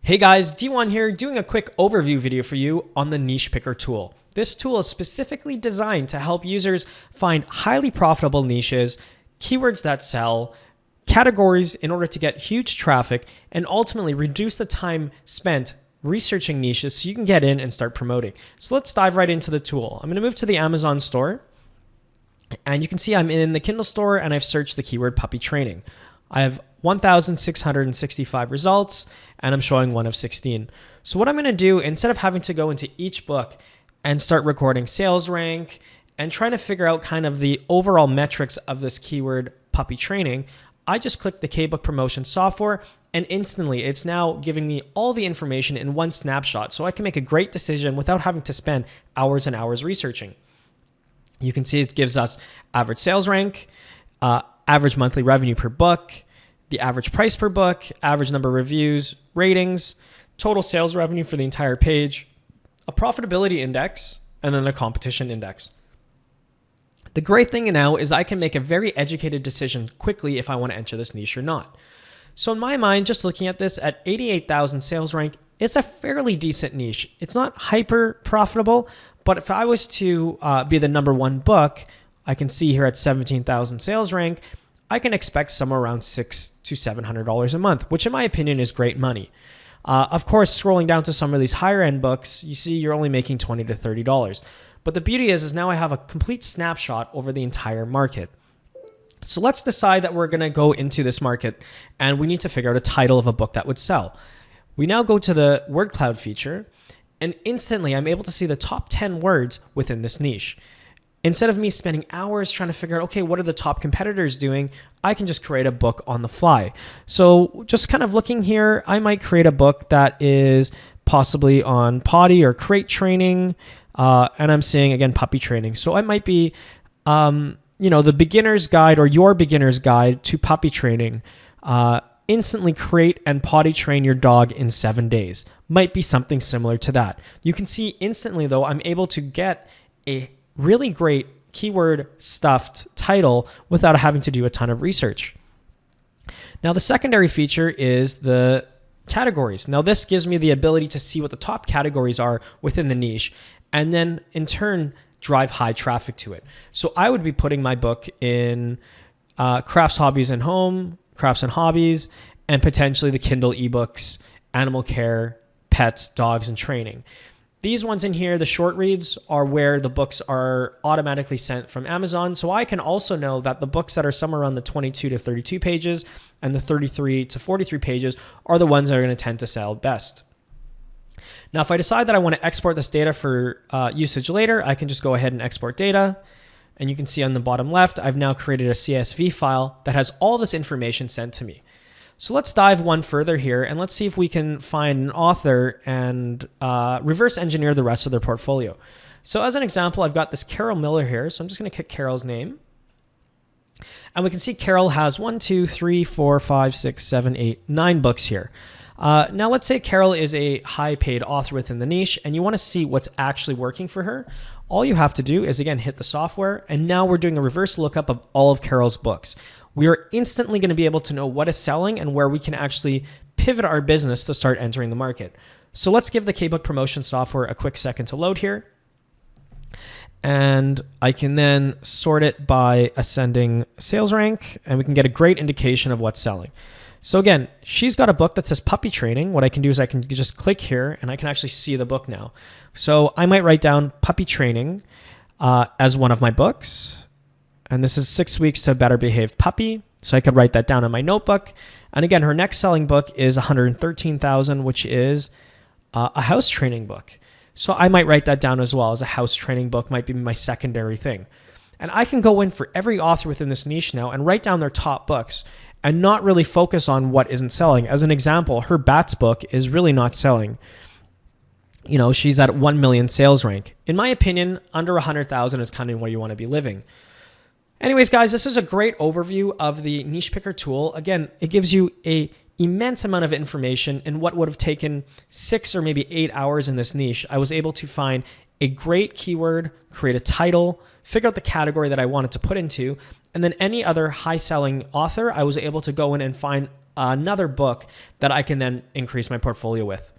Hey guys, D1 here, doing a quick overview video for you on the Niche Picker tool. This tool is specifically designed to help users find highly profitable niches, keywords that sell, categories in order to get huge traffic, and ultimately reduce the time spent researching niches so you can get in and start promoting. So let's dive right into the tool. I'm going to move to the Amazon store, and you can see I'm in the Kindle store and I've searched the keyword puppy training. I have 1,665 results and I'm showing 1 of 16. So what I'm going to do, instead of having to go into each book and start recording sales rank and trying to figure out kind of the overall metrics of this keyword puppy training, I just click the KBook Promotion software and instantly it's now giving me all the information in one snapshot so I can make a great decision without having to spend hours and hours researching. You can see it gives us average sales rank, average monthly revenue per book, the average price per book, average number of reviews, ratings, total sales revenue for the entire page, a profitability index, and then a competition index. The great thing now is I can make a very educated decision quickly if I want to enter this niche or not. So in my mind, just looking at this at 88,000 sales rank, it's a fairly decent niche. It's not hyper profitable, but if I was to be the number one book, I can see here at 17,000 sales rank, I can expect somewhere around $600 to $700 a month, which in my opinion is great money. Of course, scrolling down to some of these higher end books, you see you're only making $20 to $30. But the beauty is now I have a complete snapshot over the entire market. So let's decide that we're going to go into this market and we need to figure out a title of a book that would sell. We now go to the word cloud feature and instantly I'm able to see the top 10 words within this niche. Instead of me spending hours trying to figure out, okay, what are the top competitors doing? I can just create a book on the fly. So just kind of looking here, I might create a book that is possibly on potty or crate training. And I'm seeing, again, puppy training. So I might be, the beginner's guide or your beginner's guide to puppy training. Instantly crate and potty train your dog in 7 days. Might be something similar to that. You can see instantly, though, I'm able to get a really great keyword stuffed title without having to do a ton of research. Now, the secondary feature is the categories. Now, this gives me the ability to see what the top categories are within the niche and then in turn drive high traffic to it. So I would be putting my book in crafts, hobbies, and home, crafts and hobbies, and potentially the Kindle ebooks, animal care, pets, dogs, and training. These ones in here, the short reads, are where the books are automatically sent from Amazon. So I can also know that the books that are somewhere around the 22 to 32 pages and the 33 to 43 pages are the ones that are going to tend to sell best. Now, if I decide that I want to export this data for usage later, I can just go ahead and export data. And you can see on the bottom left, I've now created a CSV file that has all this information sent to me. So let's dive one further here and let's see if we can find an author and reverse engineer the rest of their portfolio. So as an example, I've got this Carol Miller here. So I'm just going to click Carol's name. And we can see Carol has 9 books here. Now let's say Carol is a high paid author within the niche and you want to see what's actually working for her. All you have to do is, again, hit the software. And now we're doing a reverse lookup of all of Carol's books. We are instantly going to be able to know what is selling and where we can actually pivot our business to start entering the market. So let's give the KBook Promotion software a quick second to load here. And I can then sort it by ascending sales rank and we can get a great indication of what's selling. So again, she's got a book that says puppy training. What I can do is I can just click here and I can actually see the book now. So I might write down puppy training as one of my books. And this is 6 weeks to a better behaved puppy. So I could write that down in my notebook. And again, her next selling book is 113,000, which is a house training book. So I might write that down as well as a house training book might be my secondary thing. And I can go in for every author within this niche now and write down their top books and not really focus on what isn't selling. As an example, her Bats book is really not selling. You know, she's at 1 million sales rank. In my opinion, under 100,000 is kind of where you want to be living. Anyways, guys, this is a great overview of the Niche Picker tool. Again, it gives you an immense amount of information in what would have taken 6 or maybe 8 hours in this niche. I was able to find a great keyword, create a title, figure out the category that I wanted to put into, And then any other high-selling author, I was able to go in and find another book that I can then increase my portfolio with.